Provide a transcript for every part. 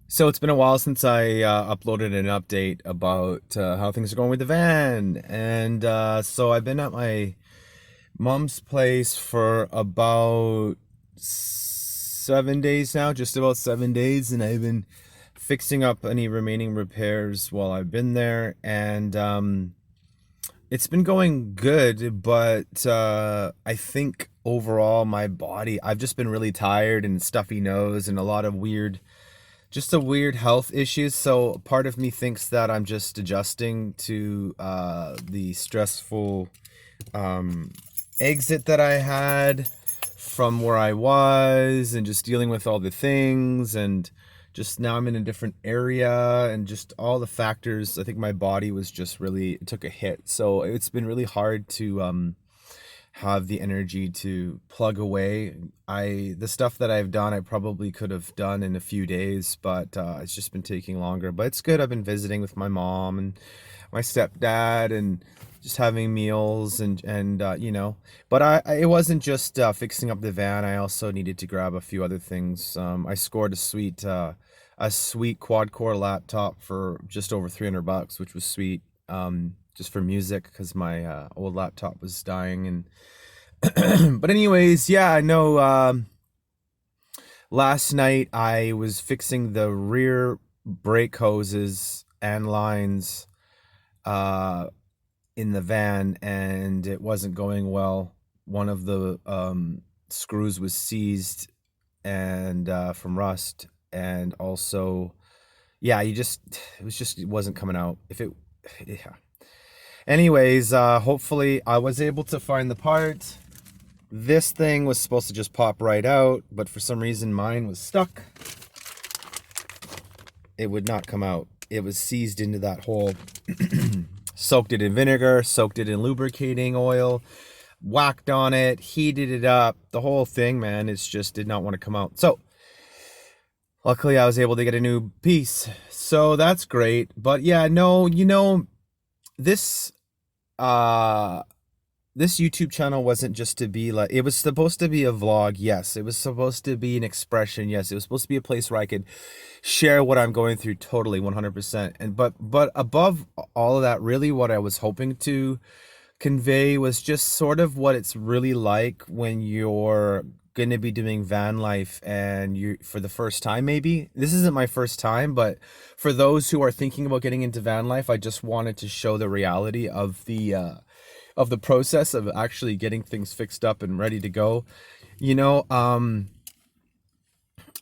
So it's been a while since I uploaded an update about how things are going with the van, and so I've been at my mom's place for about 7 days now, just about 7 days, and I've been fixing up any remaining repairs while I've been there, and it's been going good, but I think overall my body, I've just been really tired and stuffy nose and a lot of weird health issues. So part of me thinks that I'm just adjusting to the stressful um, exit that I had from where I was and just dealing with all the things, and just now I'm in a different area and just all the factors. I think my body was just really, it took a hit. So it's been really hard to have the energy to plug away. The stuff that I've done, I probably could have done in a few days, but it's just been taking longer. But it's good. I've been visiting with my mom and my stepdad and just having meals and. But it wasn't just fixing up the van. I also needed to grab a few other things. I scored a sweet quad core laptop for just over $300, which was sweet. Just for music because my old laptop was dying. And but anyways, yeah, I know. Last night I was fixing the rear brake hoses and lines uh, in the van, and it wasn't going well. One of the screws was seized and from rust, and also, yeah, it wasn't coming out. If it, yeah. Anyways, hopefully I was able to find the part. This thing was supposed to just pop right out, but for some reason mine was stuck. It would not come out. It was seized into that hole. Soaked it in vinegar, soaked it in lubricating oil, whacked on it, heated it up. The whole thing, man, it's just did not want to come out. So luckily I was able to get a new piece. So that's great. But yeah, no, this uh this YouTube channel wasn't just to be like, it was supposed to be a vlog, yes. It was supposed to be an expression, yes. It was supposed to be a place where I could share what I'm going through totally 100%. And but above all of that, really what I was hoping to convey was just sort of what it's really like when you're going to be doing van life and you for the first time. Maybe this isn't my first time, but for those who are thinking about getting into van life, I just wanted to show the reality of the process of actually getting things fixed up and ready to go. You know,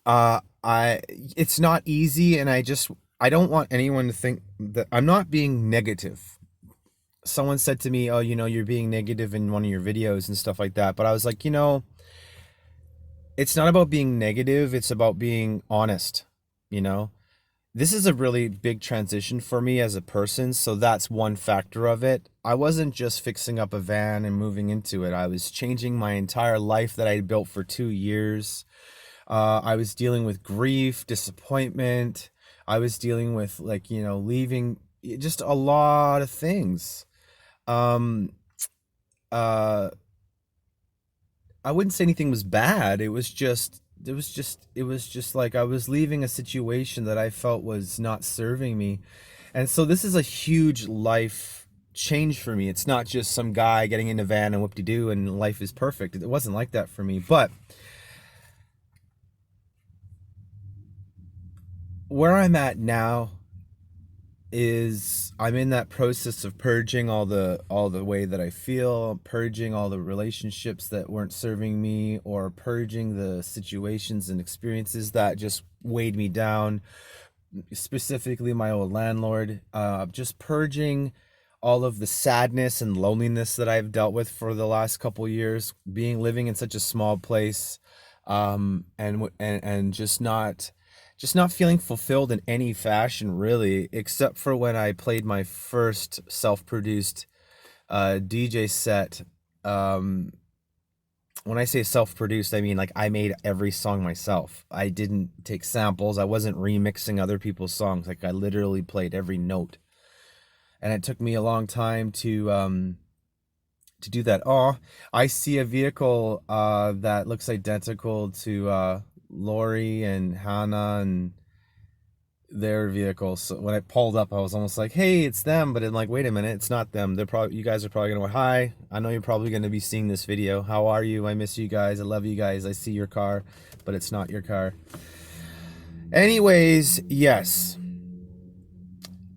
I it's not easy, and I don't want anyone to think that I'm not being negative. Someone said to me, "Oh, you're being negative in one of your videos and stuff like that." But I was like, it's not about being negative, it's about being honest, you know? This is a really big transition for me as a person, so that's one factor of it. I wasn't just fixing up a van and moving into it. I was changing my entire life that I had built for 2 years. I was dealing with grief, disappointment. I was dealing with, like, leaving, just a lot of things. Um, uh, I wouldn't say anything was bad. It was just like I was leaving a situation that I felt was not serving me. And so this is a huge life change for me. It's not just some guy getting in a van and whoop-de-doo and life is perfect. It wasn't like that for me. But where I'm at now is I'm in that process of purging all the way that I feel, purging all the relationships that weren't serving me, or purging the situations and experiences that just weighed me down, specifically my old landlord. Just purging all of the sadness and loneliness that I've dealt with for the last couple years, living in such a small place, and just not feeling fulfilled in any fashion, really, except for when I played my first self-produced DJ set. Um, when I say self-produced, I mean like I made every song myself. I didn't take samples. I wasn't remixing other people's songs. Like I literally played every note, and it took me a long time to do that. Oh, I see a vehicle that looks identical to Lori and Hannah, and their vehicle. So when I pulled up, I was almost like, "Hey, it's them," but I'm like, "Wait a minute, it's not them." They're probably you guys are probably gonna hi. I know you're probably gonna be seeing this video. How are you? I miss you guys. I love you guys. I see your car, but it's not your car. Anyways, yes.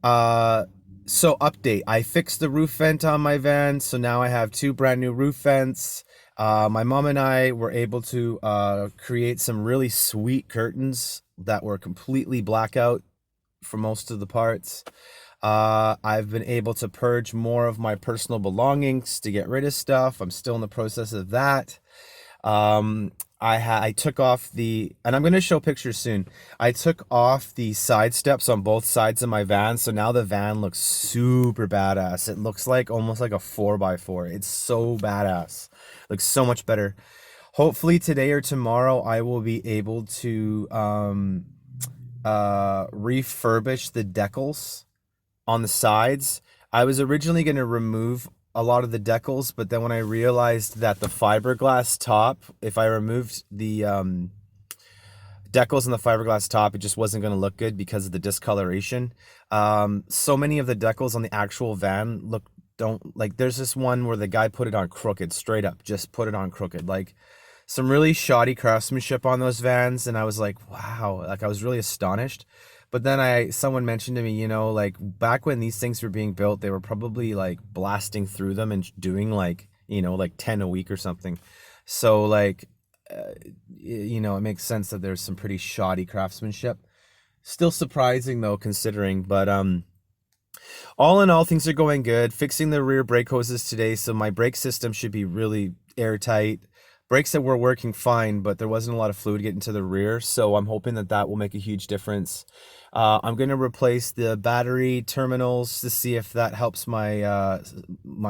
Uh, so update. I fixed the roof vent on my van, so now I have two brand new roof vents. My mom and I were able to create some really sweet curtains that were completely blackout for most of the parts. I've been able to purge more of my personal belongings to get rid of stuff. I'm still in the process of that. I took off and I'm gonna show pictures soon. I took off the side steps on both sides of my van, so now the van looks super badass. It looks like almost like a 4x4. It's so badass. Looks so much better. Hopefully today or tomorrow I will be able to refurbish the decals on the sides. I was originally going to remove a lot of the decals, but then when I realized that the fiberglass top, if I removed the decals and the fiberglass top, it just wasn't going to look good because of the discoloration. So many of the decals on the actual van don't like, there's this one where the guy put it on crooked, straight up, just put it on crooked. Like some really shoddy craftsmanship on those vans, and I was like, wow, like I was really astonished. But then someone mentioned to me, like back when these things were being built, they were probably like blasting through them and doing like, like 10 a week or something. So like, it makes sense that there's some pretty shoddy craftsmanship. Still surprising though, considering, but all in all, things are going good. Fixing the rear brake hoses today, so my brake system should be really airtight. Brakes that were working fine, but there wasn't a lot of fluid getting to the rear, so I'm hoping that will make a huge difference. I'm going to replace the battery terminals to see if that helps my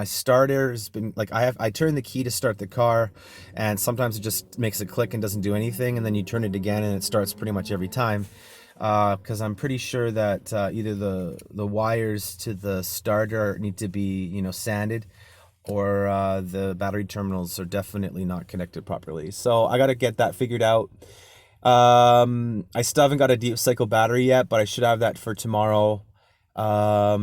starter. Has been like I turn the key to start the car, and sometimes it just makes a click and doesn't do anything, and then you turn it again and it starts pretty much every time. Because I'm pretty sure that either the wires to the starter need to be sanded, or the battery terminals are definitely not connected properly. So I got to get that figured out. I still haven't got a deep cycle battery yet, but I should have that for tomorrow. As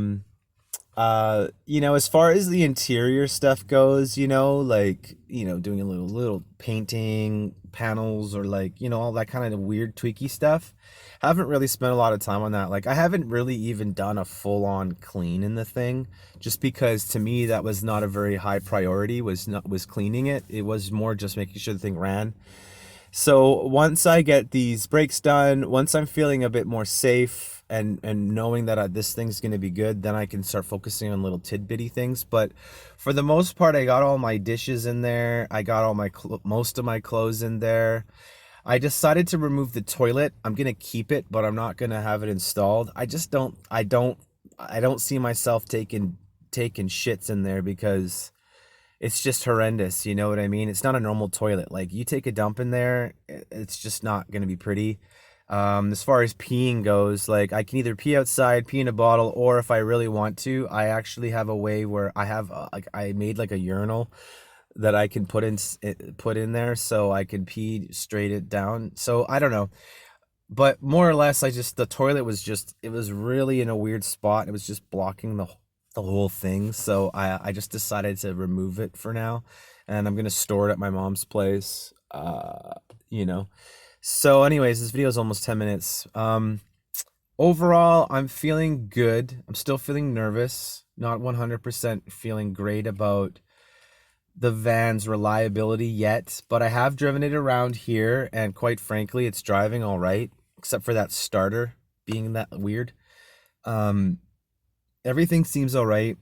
far as the interior stuff goes, like, doing a little painting panels, or like, all that kind of weird tweaky stuff. Haven't really spent a lot of time on that. Like I haven't really even done a full-on clean in the thing, just because to me that was not a very high priority, was cleaning it. It was more just making sure the thing ran. So once I get these brakes done, once I'm feeling a bit more safe and knowing that this thing's going to be good, then I can start focusing on little tidbitty things. But for the most part, I got all my dishes in there. I got all most of my clothes in there. I decided to remove the toilet. I'm going to keep it, but I'm not going to have it installed. I don't see myself taking shits in there, because it's just horrendous, you know what I mean? It's not a normal toilet. Like you take a dump in there, it's just not going to be pretty. As far as peeing goes, like I can either pee outside, pee in a bottle, or if I really want to, I actually have a way where I have like I made like a urinal that I can put in there, so I can pee straight it down. So I don't know, but more or less, the toilet was it was really in a weird spot. It was just blocking the whole thing. So I just decided to remove it for now, and I'm gonna store it at my mom's place. You know. So, anyways, this video is almost 10 minutes. Overall, I'm feeling good. I'm still feeling nervous. Not 100% feeling great about the van's reliability yet, but I have driven it around here, and quite frankly, it's driving all right, except for that starter being that weird. Everything seems all right.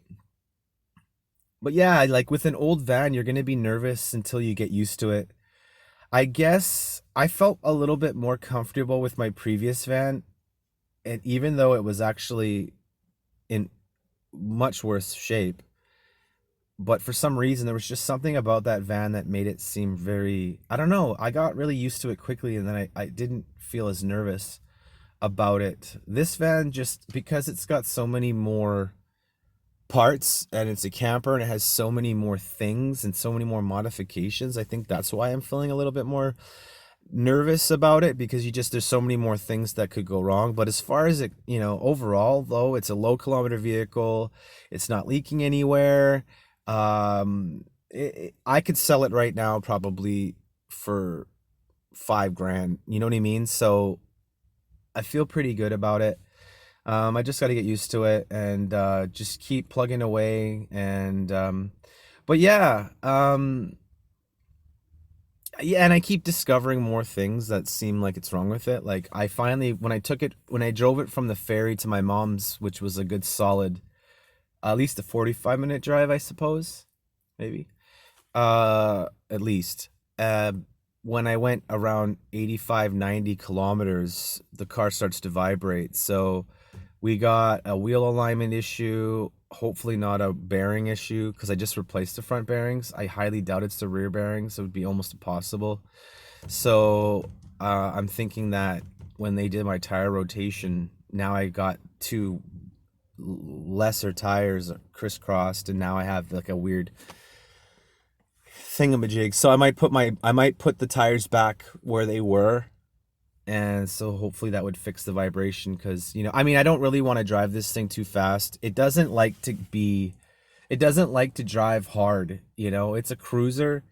But yeah, like with an old van, you're going to be nervous until you get used to it. I guess I felt a little bit more comfortable with my previous van, and even though it was actually in much worse shape, but for some reason there was just something about that van that made it seem very, I don't know, I got really used to it quickly, and then I didn't feel as nervous about it. This van, just because it's got so many more parts and it's a camper and it has so many more things and so many more modifications, I think that's why I'm feeling a little bit more nervous about it because there's so many more things that could go wrong. But as far as it, overall though, it's a low kilometer vehicle. It's not leaking anywhere. I could sell it right now probably for 5 grand. You know what I mean? So I feel pretty good about it. I just got to get used to it and just keep plugging away. And but yeah, and I keep discovering more things that seem like it's wrong with it. Like I finally, when I drove it from the ferry to my mom's, which was a good solid, at least a 45-minute drive, I suppose, maybe, at least. Uh, when I went around 85, 90 kilometers, the car starts to vibrate. So we got a wheel alignment issue, hopefully not a bearing issue because I just replaced the front bearings. I highly doubt it's the rear bearings. It would be almost impossible. So I'm thinking that when they did my tire rotation, now I got two lesser tires crisscrossed, and now I have like a weird thingamajig. So I might put the tires back where they were, and so hopefully that would fix the vibration because I mean I don't really want to drive this thing too fast. It doesn't like to drive hard. It's a cruiser.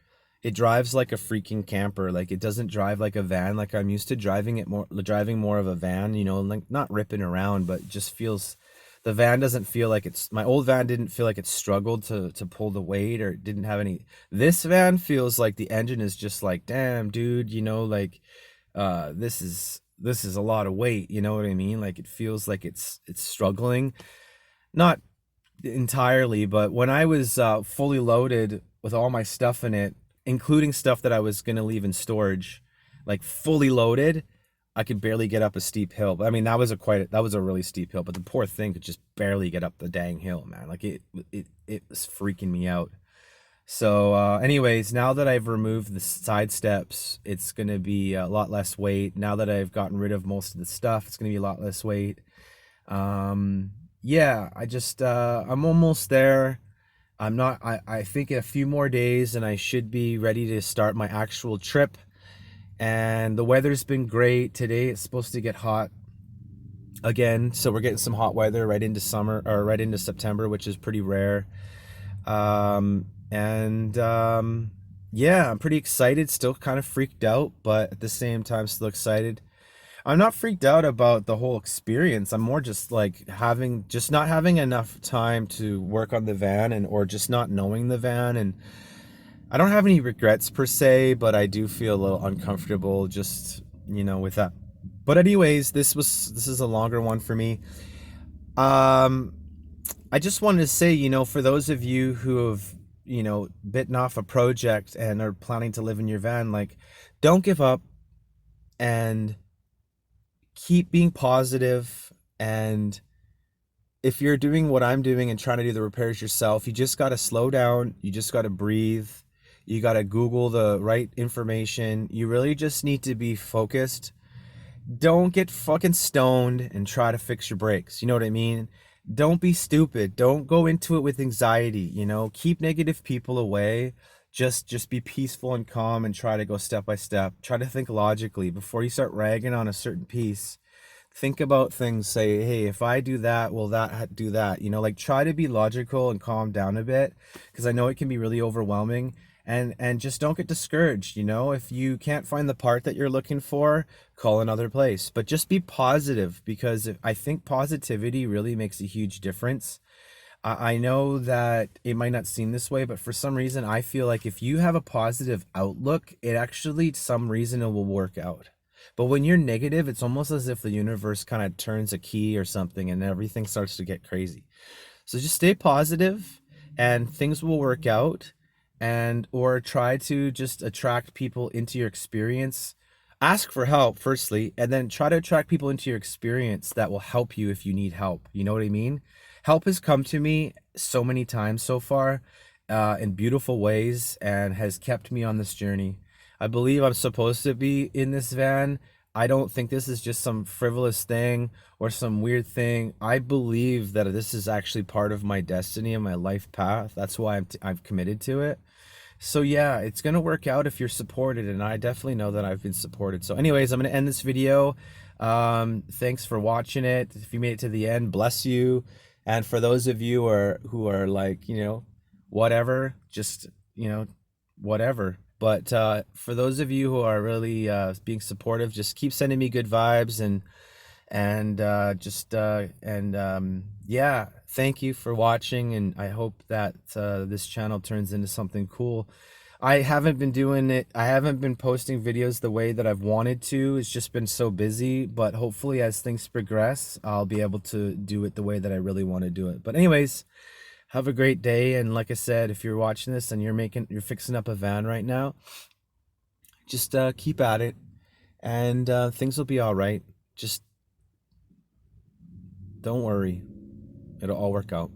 It drives like a freaking camper. Like it doesn't drive like a van. Like I'm used to driving more of a van, like not ripping around, but just feels, the van doesn't feel like my old van didn't feel like it struggled to pull the weight, or it didn't have any. This van feels like the engine is just like, damn, dude, like this is a lot of weight, you know what I mean? Like it feels like it's struggling. Not entirely, but when I was fully loaded with all my stuff in it, including stuff that I was gonna leave in storage, like fully loaded, I could barely get up a steep hill. But I mean, that was a really steep hill, but the poor thing could just barely get up the dang hill, man. Like it was freaking me out. So, anyways, now that I've removed the side steps, it's gonna be a lot less weight. Now that I've gotten rid of most of the stuff, it's gonna be a lot less weight. Yeah, I'm almost there. I'm not, I think a few more days and I should be ready to start my actual trip. And the weather's been great. Today it's supposed to get hot again, so we're getting some hot weather right into summer, or right into September, which is pretty rare. And yeah, I'm pretty excited, still kind of freaked out, but at the same time still excited. I'm not freaked out about the whole experience. I'm more just like not having enough time to work on the van, and or just not knowing the van. And I don't have any regrets per se, but I do feel a little uncomfortable just, with that. But anyways, this is a longer one for me. Um I just wanted to say, for those of you who have, bitten off a project and are planning to live in your van, like, don't give up, and keep being positive. And if you're doing what I'm doing and trying to do the repairs yourself, you just got to slow down. You just got to breathe. You got to Google the right information. You really just need to be focused. Don't get fucking stoned and try to fix your brakes. You know what I mean? Don't be stupid. Don't go into it with anxiety, Keep negative people away. Just be peaceful and calm and try to go step by step. Try to think logically before you start ragging on a certain piece. Think about things, say, hey, if I do that, will that do that? Like try to be logical and calm down a bit, because I know it can be really overwhelming. And just don't get discouraged. If you can't find the part that you're looking for, call another place. But just be positive, because I think positivity really makes a huge difference. I know that it might not seem this way, but for some reason, I feel like if you have a positive outlook, it actually, some reason, it will work out. But when you're negative, it's almost as if the universe kind of turns a key or something and everything starts to get crazy. So just stay positive and things will work out. And or try to just attract people into your experience. Ask for help firstly, and then try to attract people into your experience that will help you if you need help. You know what I mean? Help has come to me so many times so far, in beautiful ways, and has kept me on this journey. I believe I'm supposed to be in this van. I don't think this is just some frivolous thing or some weird thing. I believe that this is actually part of my destiny and my life path. That's why I've committed to it. So yeah, it's gonna work out if you're supported, and I definitely know that I've been supported. So anyways, I'm gonna end this video. Thanks for watching it. If you made it to the end, bless you. And for those of you who are like, whatever, just, whatever. But for those of you who are really being supportive, just keep sending me good vibes, and just and yeah, thank you for watching, and I hope that this channel turns into something cool. I haven't been doing it, I haven't been posting videos the way that I've wanted to. It's just been so busy, but hopefully as things progress, I'll be able to do it the way that I really want to do it. But anyways, have a great day. And like I said, if you're watching this and you're fixing up a van right now, just keep at it, and things will be all right. Just don't worry, it'll all work out.